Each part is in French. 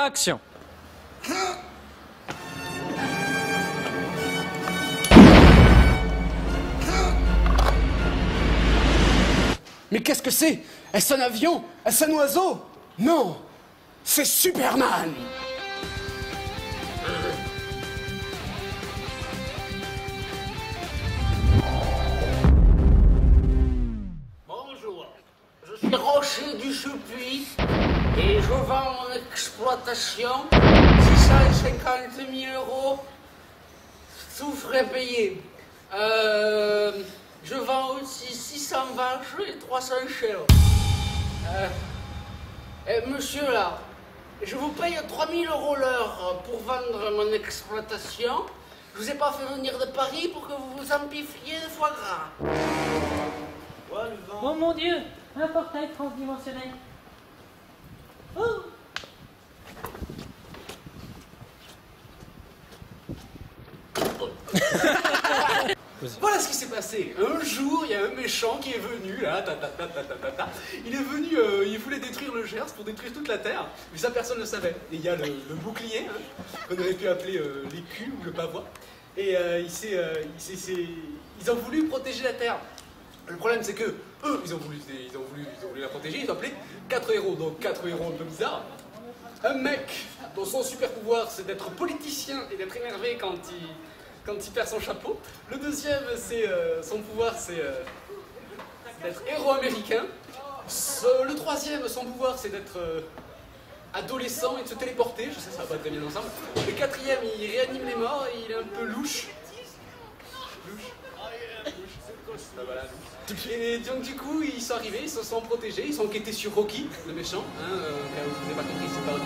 Action. Mais qu'est-ce que c'est? Est-ce un avion? Est-ce un oiseau? Non, c'est Superman! Bonjour, je suis Rocher du Chupuis et je vends mon exploitation 650 000 €, tout frais payés. Je vends aussi 600 vaches et 300 chèvres. Monsieur là, je vous paye 3 000 € l'heure pour vendre mon exploitation. Je vous ai pas fait venir de Paris pour que vous vous empiffiez de foie gras. Oh mon Dieu, un portail transdimensionnel. Oh. Voilà ce qui s'est passé. Un jour, il y a un méchant qui est venu, là, Il est venu, il voulait détruire le Gers pour détruire toute la Terre, mais ça personne ne le savait. Et il y a le bouclier, hein, qu'on aurait pu appeler l'écu ou le pavois. Et ils ont voulu protéger la Terre. Le problème, c'est que eux, ils ont voulu la protéger, ils ont appelé 4 héros. Donc 4 héros un peu bizarres. Un mec dont son super pouvoir, c'est d'être politicien et d'être énervé quand il perd son chapeau. Le deuxième, son pouvoir, c'est d'être héros américain. Le troisième, son pouvoir, c'est d'être adolescent et de se téléporter. Je sais, ça va pas très bien ensemble. Le quatrième, il réanime les morts et il est un peu louche. Ah, voilà. Et donc du coup, ils sont arrivés, ils se sont protégés, ils sont enquêtés sur Rocky, le méchant. Hein, car vous n'avez pas compris, c'est pas Rocky.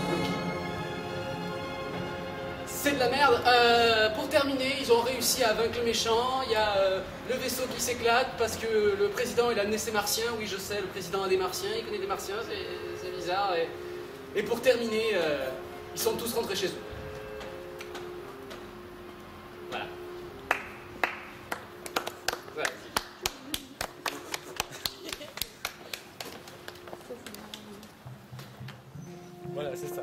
C'est de la merde. Pour terminer, ils ont réussi à vaincre le méchant. Il y a le vaisseau qui s'éclate parce que le président il a amené ses martiens. Oui, je sais, le président a des martiens, il connaît des martiens, c'est bizarre. Et pour terminer, ils sont tous rentrés chez eux. Voilà. Voilà, c'est ça.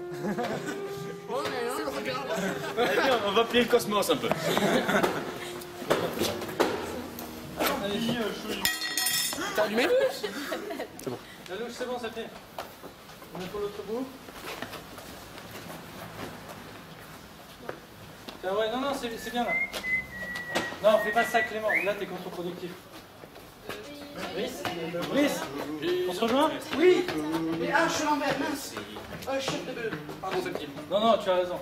Allez, on va plier le cosmos un peu. T'as allumé? La louche, c'est bon, ça fait. On est pour l'autre bout. Ah ouais, non, c'est bien là. Non, fais pas ça, Clément. Là, t'es contre-productif. Brice, on se rejoint? Oui. Mais je suis l'envers, mince. Chef de bœuf. Pardon, c'est petit. Non, tu as raison.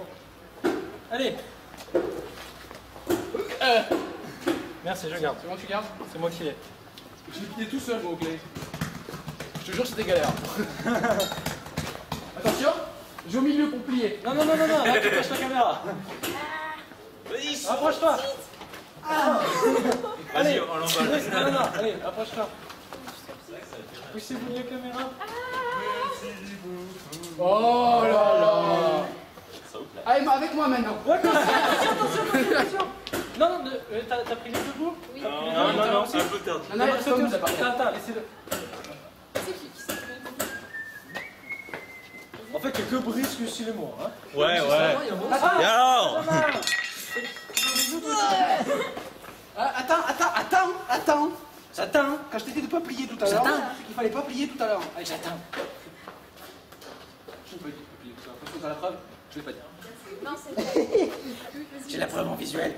Allez. Merci, je garde. C'est bon, tu gardes? C'est moi qui l'ai. Je l'ai plié tout seul, moi, au clé. Je te jure, c'était galère. Attention, je vais au milieu pour plier. Non, là, tu caches la caméra. Approche-toi. Vas-y, on l'emballe. Non, allez, approche-toi. Poussez-vous de la caméra. Oh là là. Allez, avec moi maintenant. Ouais, attention. Non, t'as pris les deux bouts? Oui. Non, c'est un peu tard. Non, Attends, laissez-le. En fait, il n'y a que Brice que si les mots, hein. Ouais. Attends. Et alors? Attends. J'attends. Quand je t'ai dit de ne pas plier tout à l'heure, il fallait pas plier tout à l'heure. Allez, j'attends. Je ne peux pas dire de plier tout à l'heure. Parce que t'as la preuve, je vais pas dire. Non, c'est vrai. J'ai la preuve en visuel.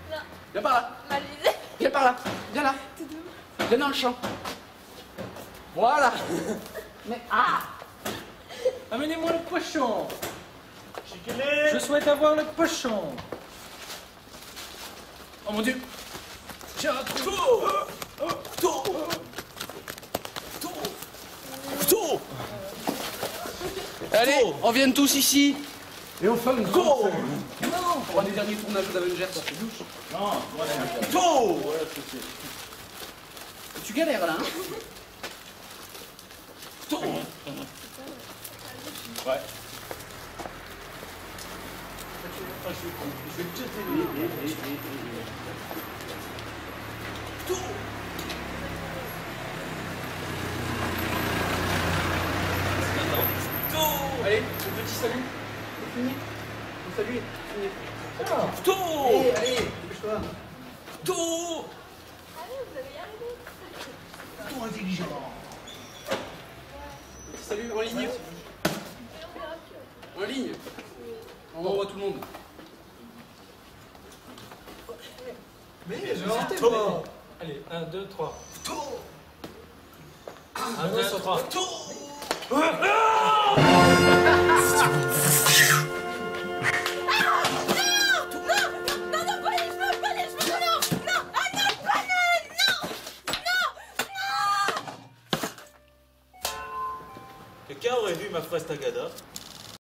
Non. Viens par là. Mal visé. Viens par là. Viens là. Viens dans le champ. Voilà. Mais Amenez-moi le pochon. Je souhaite avoir le pochon. Oh mon Dieu. J'ai un trou. Couteau. Allez, on vient tous ici. Et on fait un go. Non, pour un des derniers tournages d'Avengers, ça fait douche. Non, Couteau. Tu galères là, hein? Couteau. ouais. Je vais te jeter. Couteau. Allez, le petit salut. C'est fini. Le salut est fini. Putain. Allez, dépêche-toi. Putain. Allez, vous allez y arriver. Trop intelligent. Petit salut en ligne. Et on verra que. En ligne. On envoie tout le monde. Mais C'était toi. bon. Allez, 1, 2, 3. 1, 2, 3. Quelqu'un aurait vu ma fraise tagada?